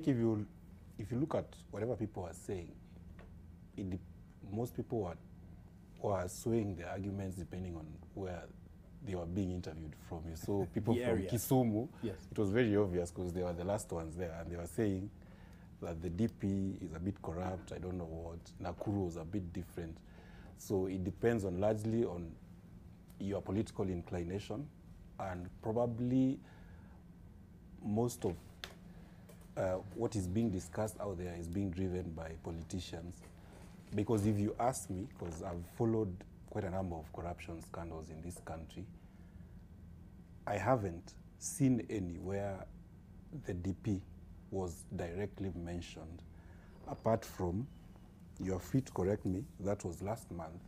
If you look at whatever people are saying, most people were swaying their arguments depending on where they were being interviewed from. You saw people from Kisumu. Yes. It was very obvious because they were the last ones there, and they were saying that the DP is a bit corrupt, I don't know what. Nakuru was a bit different. So it depends largely on your political inclination, and probably most of what is being discussed out there is being driven by politicians. Because if you ask me, because I've followed quite a number of corruption scandals in this country, I haven't seen anywhere the DP was directly mentioned, apart from, you're free to correct me, that was last month,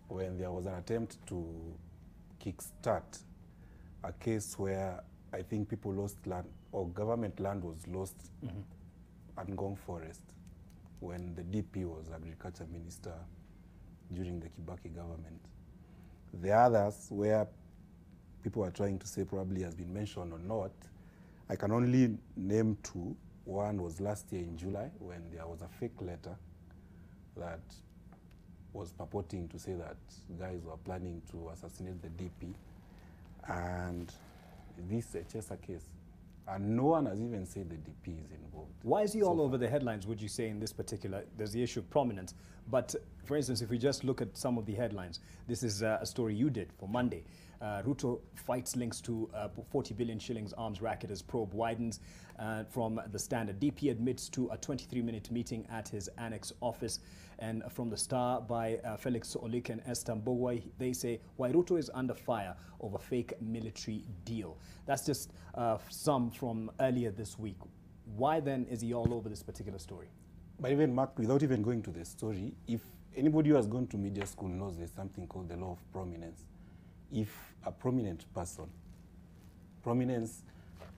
when there was an attempt to kickstart a case where I think people lost land, or government land was lost at Ngong Forest, when the DP was agriculture minister during the Kibaki government. The others, where people are trying to say probably has been mentioned or not, I can only name two. One was last year in July, when there was a fake letter that was purporting to say that guys were planning to assassinate the DP, and this Echesa case. And no one has even said the DP is involved. Why is he all over the headlines, would you say, in this particular? There's the issue of prominence. But, for instance, if we just look at some of the headlines, this is a story you did for Monday. Ruto fights links to 40 billion shillings arms racket as probe widens. From the Standard, DP admits to a 23-minute meeting at his annex office. And from the Star by Felix Olik and Esther Mbogwa, they say, why Ruto is under fire over fake military deal. That's just some from earlier this week. Why then is he all over this particular story? But even, Mark, without even going to the story, if anybody who has gone to media school knows there's something called the law of prominence. If a prominent person, prominence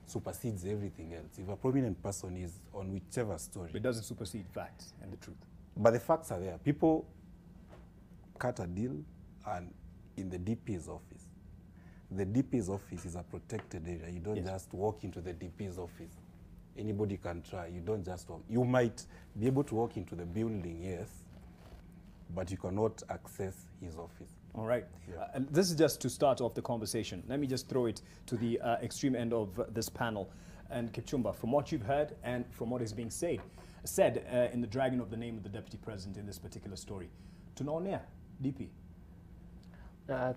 supersedes everything else. If a prominent person is on whichever story. But it doesn't supersede facts and the truth. But the facts are there. People cut a deal and in the DP's office. The DP's office is a protected area. You don't just walk into the DP's office. Anybody can try. You don't just walk. You might be able to walk into the building, yes, but you cannot access his office. All right. Yeah. This is just to start off the conversation. Let me just throw it to the extreme end of this panel. And Kipchumba, from what you've heard and from what is being said in the dragging of the name of the Deputy President in this particular story, tunaonea DP.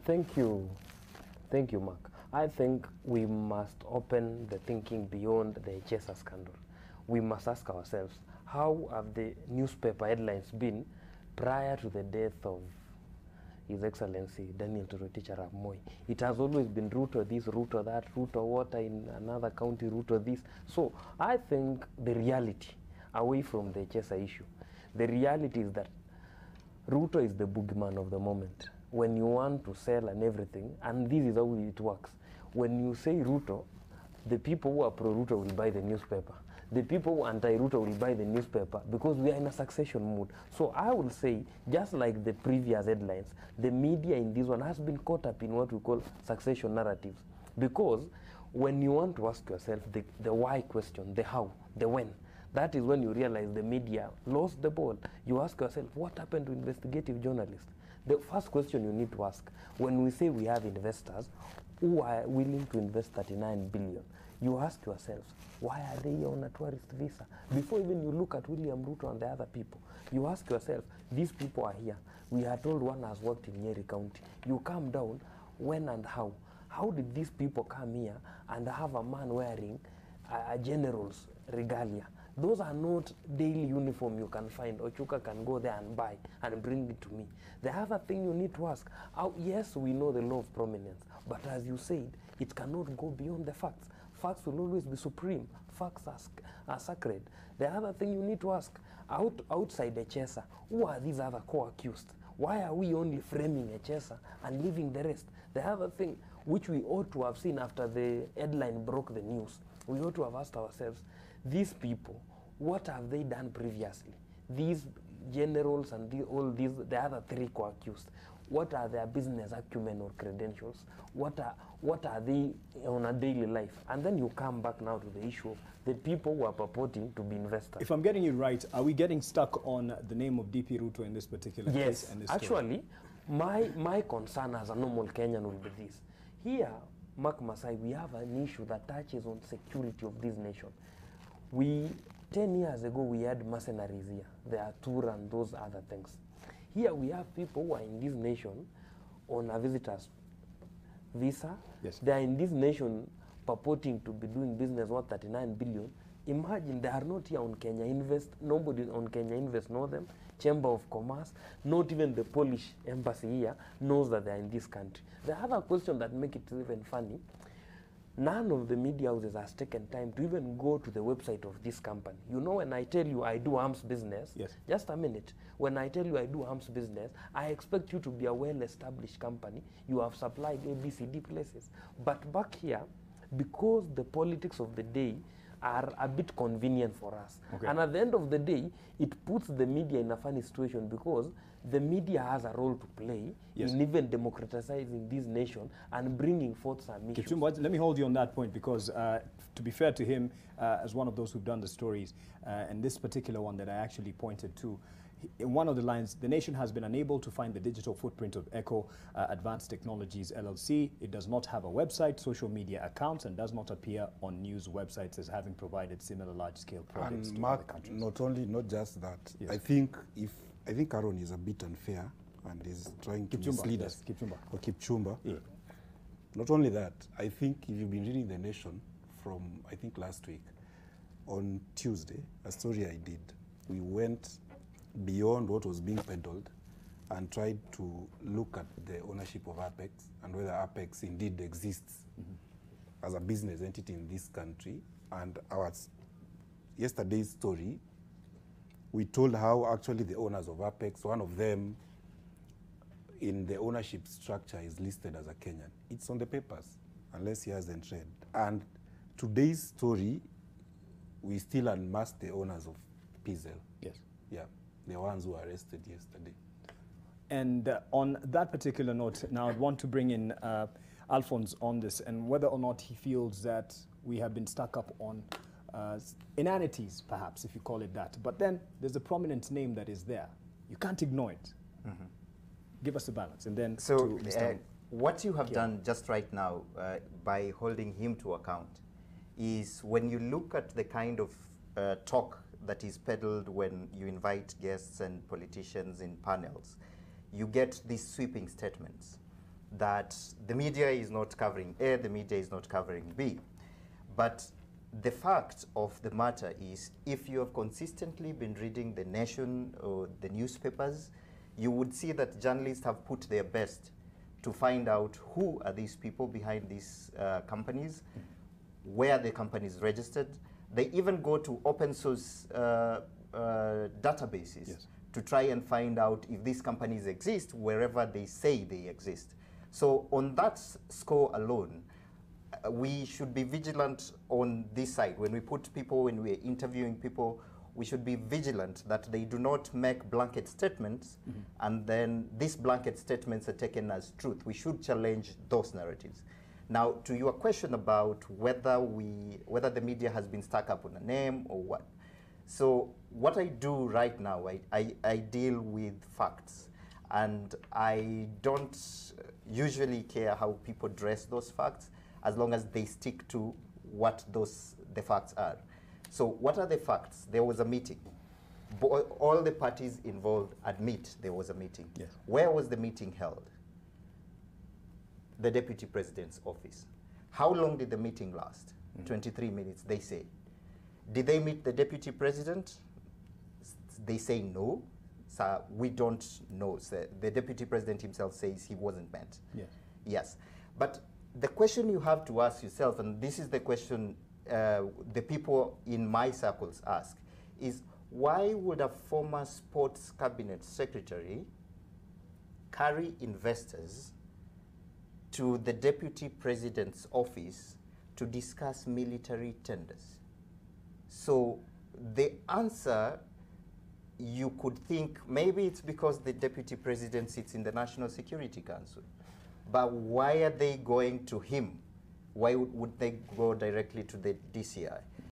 Thank you. Thank you, Mark. I think we must open the thinking beyond the Echesa scandal. We must ask ourselves, how have the newspaper headlines been prior to the death of His Excellency Daniel Toroitich Arap Moi? It has always been Ruto this, Ruto that, Ruto water in another county, Ruto this. So I think the reality, away from the Echesa issue, the reality is that Ruto is the boogeyman of the moment. When you want to sell and everything, and this is how it works. When you say Ruto, the people who are pro-Ruto will buy the newspaper. The people who are anti-Ruto will buy the newspaper because we are in a succession mood. So I will say, just like the previous headlines, the media in this one has been caught up in what we call succession narratives. Because when you want to ask yourself the why question, the how, the when, that is when you realize the media lost the ball. You ask yourself, what happened to investigative journalists? The first question you need to ask, when we say we have investors who are willing to invest 39 billion, you ask yourselves, why are they on a tourist visa? Before even you look at William Ruto and the other people, you ask yourself, these people are here. We are told one has worked in Nyeri County. You come down, when and how? How did these people come here and have a man wearing a general's regalia? Those are not daily uniform you can find. Ochuka can go there and buy and bring it to me. The other thing you need to ask, yes, we know the law of prominence, but as you said, it cannot go beyond the facts. Facts will always be supreme. Facts are sacred. The other thing you need to ask, outside Echesa, who are these other co-accused? Why are we only framing Echesa and leaving the rest? The other thing, which we ought to have seen after the headline broke the news, we ought to have asked ourselves, these people, what have they done previously? These generals and the other three co-accused, what are their business acumen or credentials, what are they on a daily life, and then you come back now to the issue of the people who are purporting to be investors. If I'm getting you right, are we getting stuck on the name of DP Ruto in this particular case? And this actually, my concern as a normal Kenyan will be this. Here, Mark Masai, we have an issue that touches on security of this nation. 10 years ago, we had mercenaries here, the Atur and those other things. Here we have people who are in this nation on a visitor's visa. Yes. They are in this nation purporting to be doing business worth 39 billion. Imagine they are not here on Kenya Invest. Nobody on Kenya Invest knows them. Chamber of Commerce, not even the Polish embassy here knows that they are in this country. The other question that makes it even funny, none of the media houses has taken time to even go to the website of this company. You know, when I tell you I do arms business, yes. Just a minute, when I tell you I do arms business, I expect you to be a well-established company. You have supplied ABCD places. But back here, because the politics of the day are a bit convenient for us. Okay. And at the end of the day, it puts the media in a funny situation because the media has a role to play in even democratizing this nation and bringing forth some issues. Kipchumba, let me hold you on that point because, to be fair to him, as one of those who've done the stories, and this particular one that I actually pointed to, in one of the lines, the nation has been unable to find the digital footprint of Echo Advanced Technologies LLC. It does not have a website, social media accounts, and does not appear on news websites as having provided similar large-scale projects And to Mark, other countries. not just that. Yes. I think Karori is a bit unfair and is trying to mislead us. Kipchumba. Yeah. Not only that, I think if you've been reading The Nation from, I think, last week, on Tuesday, a story I did, we went beyond what was being peddled and tried to look at the ownership of Apex and whether Apex indeed exists as a business entity in this country. And yesterday's story, we told how actually the owners of Apex, one of them in the ownership structure is listed as a Kenyan. It's on the papers, unless he hasn't read. And today's story, we still unmasked the owners of Pizel. Yes. Yeah, the ones who were arrested yesterday. And on that particular note, now I'd want to bring in Alphonse on this and whether or not he feels that we have been stuck up on inanities, perhaps, if you call it that. But then there's a prominent name that is there. You can't ignore it. Give us a balance. And then so what you have done just right now by holding him to account is when you look at the kind of talk that is peddled when you invite guests and politicians in panels, you get these sweeping statements that the media is not covering A, the media is not covering B. But the fact of the matter is, if you have consistently been reading The Nation or the newspapers, you would see that journalists have put their best to find out who are these people behind these companies, where the company is registered. They even go to open source databases to try and find out if these companies exist wherever they say they exist. So on that score alone, we should be vigilant on this side. When we put people, when we're interviewing people, we should be vigilant that they do not make blanket statements and then these blanket statements are taken as truth. We should challenge those narratives. Now, to your question about whether the media has been stuck up on a name or what. So what I do right now, I deal with facts, and I don't usually care how people dress those facts as long as they stick to what the facts are. So what are the facts? There was a meeting. All the parties involved admit there was a meeting. Yes. Where was the meeting held? The Deputy President's office. How long did the meeting last? 23 minutes, they say. Did they meet the Deputy President? They say no. So we don't know. So the Deputy President himself says he wasn't met. Yes. Yes. But the question you have to ask yourself, and this is the question the people in my circles ask, is why would a former sports cabinet secretary carry investors to the Deputy President's office to discuss military tenders? So the answer you could think maybe it's because the deputy president sits in the National Security Council. But why are they going to him? Why would they go directly to the DCI?